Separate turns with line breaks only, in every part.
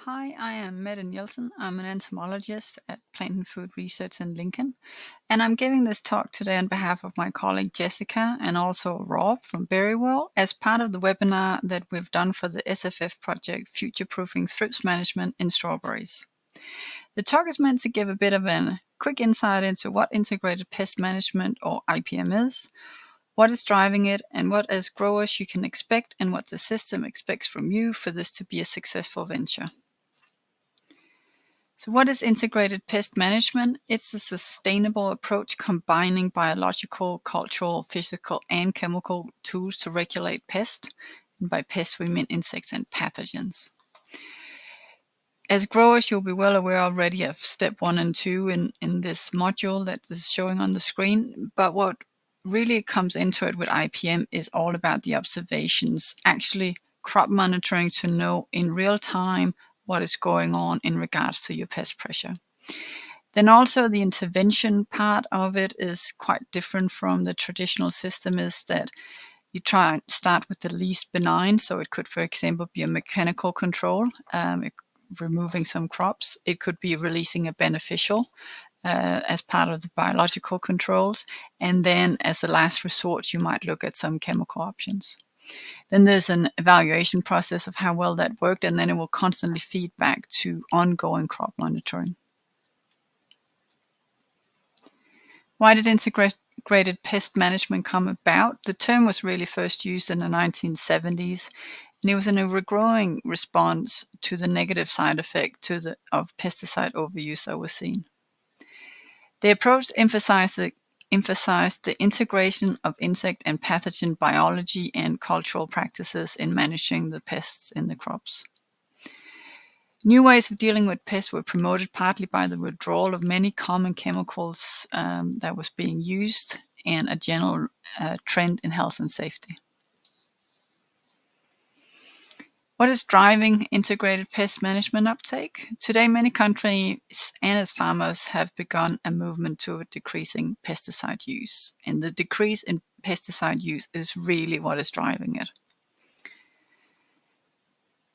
Hi, I am Mette Nielsen. I'm an entomologist at Plant and Food Research in Lincoln, and I'm giving this talk today on behalf of my colleague Jessica and also Rob from Berrywell as part of the webinar that we've done for the SFF project Future Proofing Thrips Management in Strawberries. The talk is meant to give a bit of a quick insight into what integrated pest management or IPM is, what is driving it, and what as growers you can expect and what the system expects from you for this to be a successful venture. So what is integrated pest management? It's a sustainable approach combining biological, cultural, physical, and chemical tools to regulate pests. And by pests, we mean insects and pathogens. As growers, you'll be well aware already of step 1 and 2 in this module that is showing on the screen. But what really comes into it with IPM is all about the observations, actually crop monitoring to know in real time what is going on in regards to your pest pressure. Then also the intervention part of it is quite different from the traditional system, is that you try and start with the least benign. So it could, for example, be a mechanical control, removing some crops. It could be releasing a beneficial as part of the biological controls. And then as a last resort, you might look at some chemical options. Then there's an evaluation process of how well that worked, and then it will constantly feed back to ongoing crop monitoring. Why did integrated pest management come about? The term was really first used in the 1970s, and it was in a growing response to the negative side effect of pesticide overuse that was seen. The approach emphasized the integration of insect and pathogen biology and cultural practices in managing the pests in the crops. New ways of dealing with pests were promoted partly by the withdrawal of many common chemicals that was being used and a general trend in health and safety. What is driving integrated pest management uptake? Today, many countries and its farmers have begun a movement toward decreasing pesticide use, and the decrease in pesticide use is really what is driving it.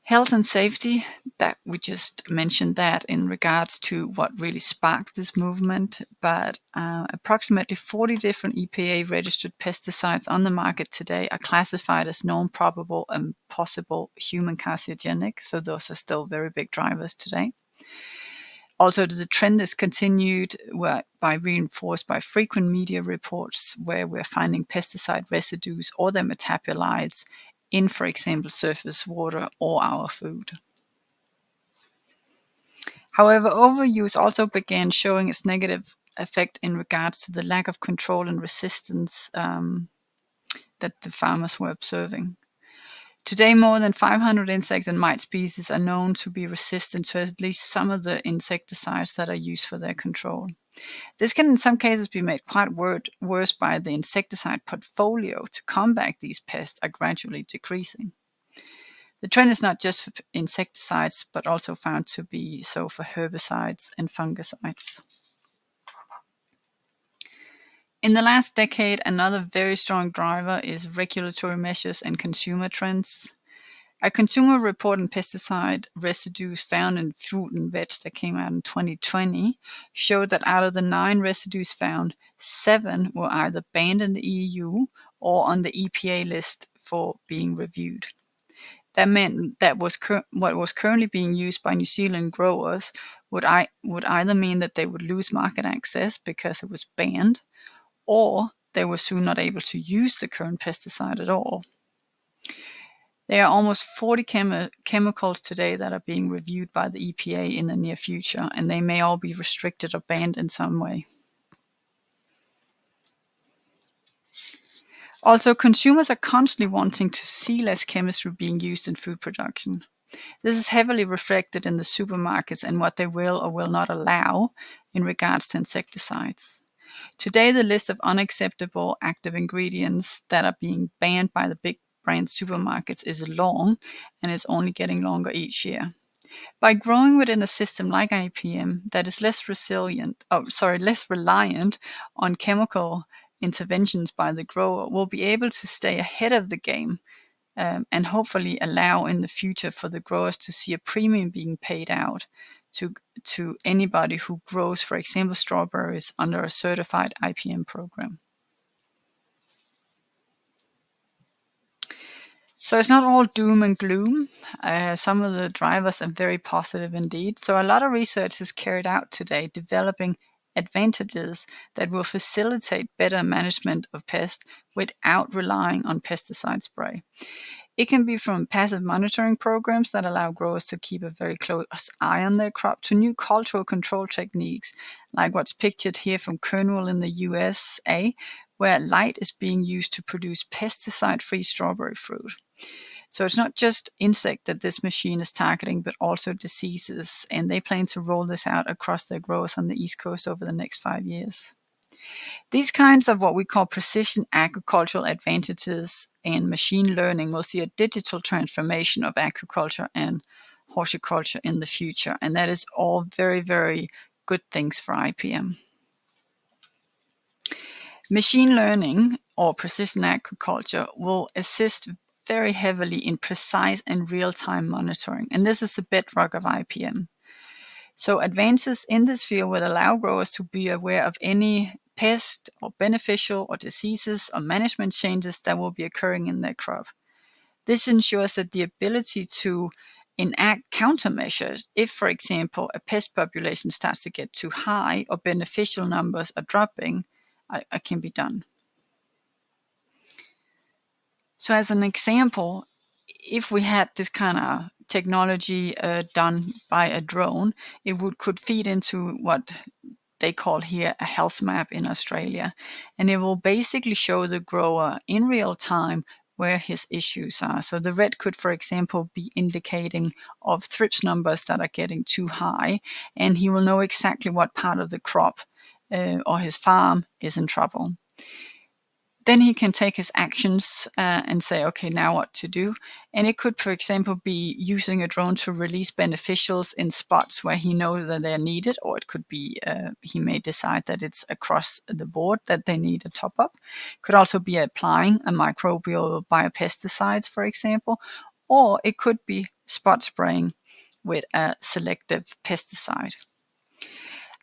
Health and safety, that we just mentioned that in regards to what really sparked this movement, but approximately 40 different EPA-registered pesticides on the market today are classified as known, probable, and possible human carcinogenic, so those are still very big drivers today. Also, the trend is continued by reinforced by frequent media reports where we're finding pesticide residues or their metabolites in, for example, surface water or our food. However, overuse also began showing its negative effect in regards to the lack of control and resistance that the farmers were observing. Today, more than 500 insect and mite species are known to be resistant to at least some of the insecticides that are used for their control. This can in some cases be made quite worse by the insecticide portfolio to combat these pests are gradually decreasing. The trend is not just for insecticides, but also found to be so for herbicides and fungicides. In the last decade, another very strong driver is regulatory measures and consumer trends. A consumer report on pesticide residues found in fruit and veg that came out in 2020 showed that out of the 9 residues found, 7 were either banned in the EU or on the EPA list for being reviewed. That meant that what was currently being used by New Zealand growers would either mean that they would lose market access because it was banned, or they were soon not able to use the current pesticide at all. There are almost 40 chemicals today that are being reviewed by the EPA in the near future, and they may all be restricted or banned in some way. Also, consumers are constantly wanting to see less chemistry being used in food production. This is heavily reflected in the supermarkets and what they will or will not allow in regards to insecticides. Today, the list of unacceptable active ingredients that are being banned by the big brand supermarkets is long, and it's only getting longer each year. By growing within a system like IPM that is less reliant on chemical interventions by the grower, we'll be able to stay ahead of the game and hopefully allow in the future for the growers to see a premium being paid out to anybody who grows, for example, strawberries under a certified IPM program. So it's not all doom and gloom. Some of the drivers are very positive indeed. So a lot of research is carried out today developing advantages that will facilitate better management of pests without relying on pesticide spray. It can be from passive monitoring programs that allow growers to keep a very close eye on their crop to new cultural control techniques, like what's pictured here from Cornwall in the USA, where light is being used to produce pesticide-free strawberry fruit. So it's not just insect that this machine is targeting, but also diseases, and they plan to roll this out across their growers on the East Coast over the next 5 years. These kinds of what we call precision agricultural advantages and machine learning will see a digital transformation of agriculture and horticulture in the future, and that is all very, very good things for IPM. Machine learning or precision agriculture will assist very heavily in precise and real-time monitoring, and this is the bedrock of IPM. So advances in this field will allow growers to be aware of any pest or beneficial or diseases or management changes that will be occurring in their crop. This ensures that the ability to enact countermeasures if, for example, a pest population starts to get too high or beneficial numbers are dropping, can be done. So as an example, if we had this kind of technology done by a drone, it could feed into what they call here a health map in Australia. And it will basically show the grower in real time where his issues are. So the red could, for example, be indicating of thrips numbers that are getting too high, and he will know exactly what part of the crop or his farm is in trouble. Then he can take his actions and say, okay, now what to do. And it could, for example, be using a drone to release beneficials in spots where he knows that they're needed, or it could be he may decide that it's across the board that they need a top-up. Could also be applying a microbial biopesticides, for example, or it could be spot spraying with a selective pesticide.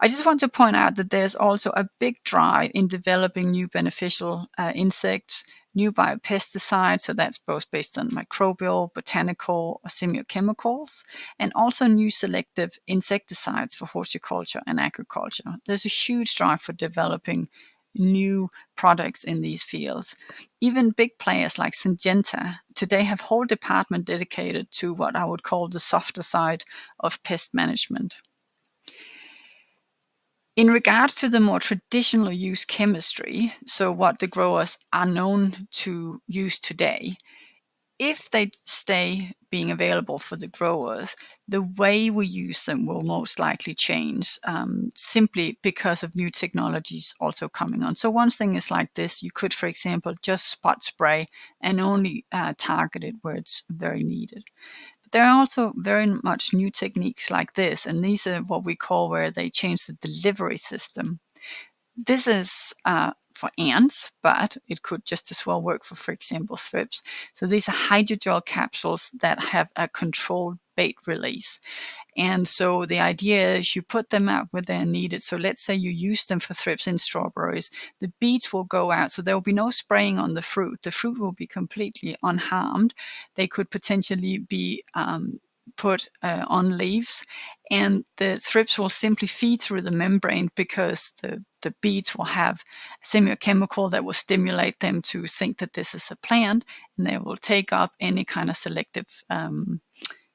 I just want to point out that there's also a big drive in developing new beneficial insects, new biopesticides, so that's both based on microbial, botanical, or semiochemicals, and also new selective insecticides for horticulture and agriculture. There's a huge drive for developing new products in these fields. Even big players like Syngenta today have whole department dedicated to what I would call the softer side of pest management. In regards to the more traditional use chemistry, so what the growers are known to use today, if they stay being available for the growers, the way we use them will most likely change, simply because of new technologies also coming on. So one thing is like this: you could, for example, just spot spray and only target it where it's very needed. There are also very much new techniques like this, and these are what we call where they change the delivery system. This is for ants, but it could just as well work for example, thrips. So these are hydrogel capsules that have a controlled bait release. And so the idea is you put them out where they're needed. So let's say you use them for thrips in strawberries. The beads will go out, so there will be no spraying on the fruit. The fruit will be completely unharmed. They could potentially be put on leaves, and the thrips will simply feed through the membrane because the beads will have semiochemical that will stimulate them to think that this is a plant, and they will take up any kind of selective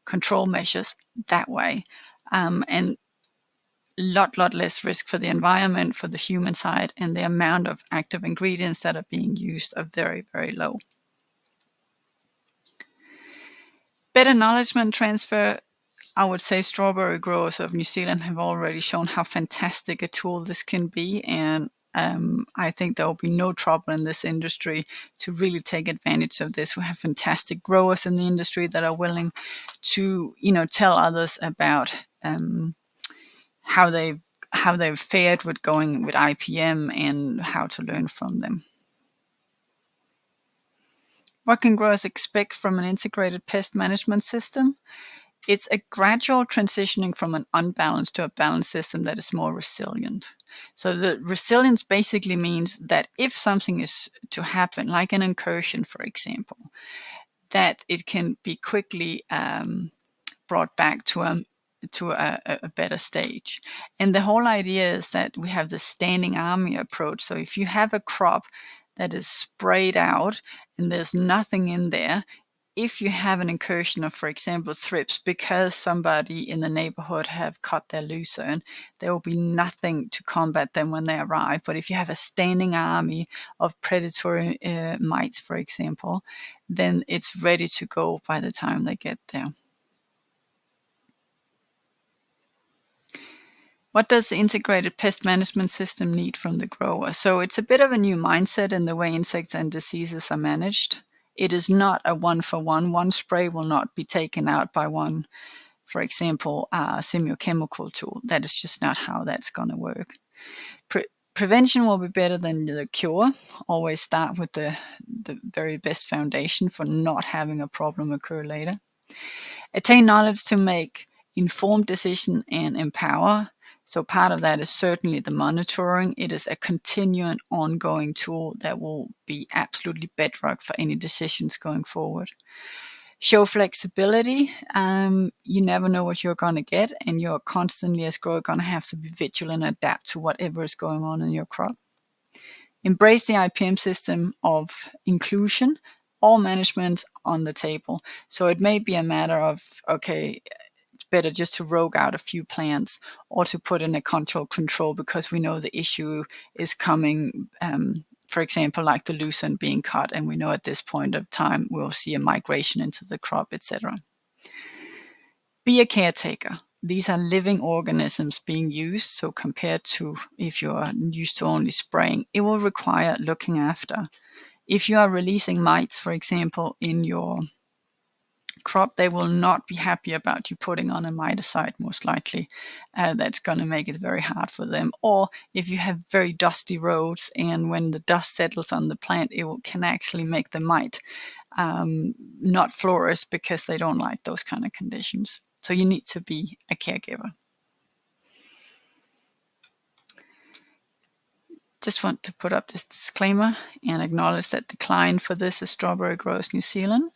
control measures that way. And lot less risk for the environment, for the human side, and the amount of active ingredients that are being used are very, very low. Better knowledge transfer. I would say strawberry growers of New Zealand have already shown how fantastic a tool this can be, and I think there will be no trouble in this industry to really take advantage of this. We have fantastic growers in the industry that are willing to, tell others about how they've fared with going with IPM and how to learn from them. What can growers expect from an integrated pest management system? It's a gradual transitioning from an unbalanced to a balanced system that is more resilient. So the resilience basically means that if something is to happen, like an incursion, for example, that it can be quickly brought back to a better stage. And the whole idea is that we have the standing army approach. So if you have a crop that is sprayed out and there's nothing in there, if you have an incursion of, for example, thrips because somebody in the neighborhood have cut their lucerne, there will be nothing to combat them when they arrive. But if you have a standing army of predatory mites, for example, then it's ready to go by the time they get there. What does the integrated pest management system need from the grower? So it's a bit of a new mindset in the way insects and diseases are managed. It is not a one-for-one. One spray will not be taken out by one, for example, semiochemical tool. That is just not how that's going to work. Prevention will be better than the cure. Always start with the very best foundation for not having a problem occur later. Attain knowledge to make informed decision and empower. So part of that is certainly the monitoring. It is a continuing, ongoing tool that will be absolutely bedrock for any decisions going forward. Show flexibility. You never know what you're going to get, and you're constantly, as grower, going to have to be vigilant and adapt to whatever is going on in your crop. Embrace the IPM system of inclusion, all management on the table. So it may be a matter of, okay, it's better just to rogue out a few plants or to put in a control because we know the issue is coming, for example, like the lucerne being cut, and we know at this point of time we'll see a migration into the crop, etc. Be a caretaker. These are living organisms being used, so compared to if you're used to only spraying, it will require looking after. If you are releasing mites, for example, in your crop, they will not be happy about you putting on a miticide, most likely. That's going to make it very hard for them. Or if you have very dusty roads and when the dust settles on the plant, can actually make the mite not flourish because they don't like those kind of conditions. So you need to be a caregiver. Just want to put up this disclaimer and acknowledge that the client for this is Strawberry Growers New Zealand.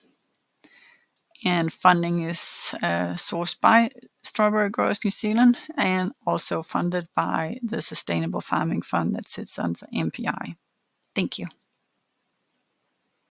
And funding is sourced by Strawberry Growers New Zealand and also funded by the Sustainable Farming Fund that sits under MPI. Thank you.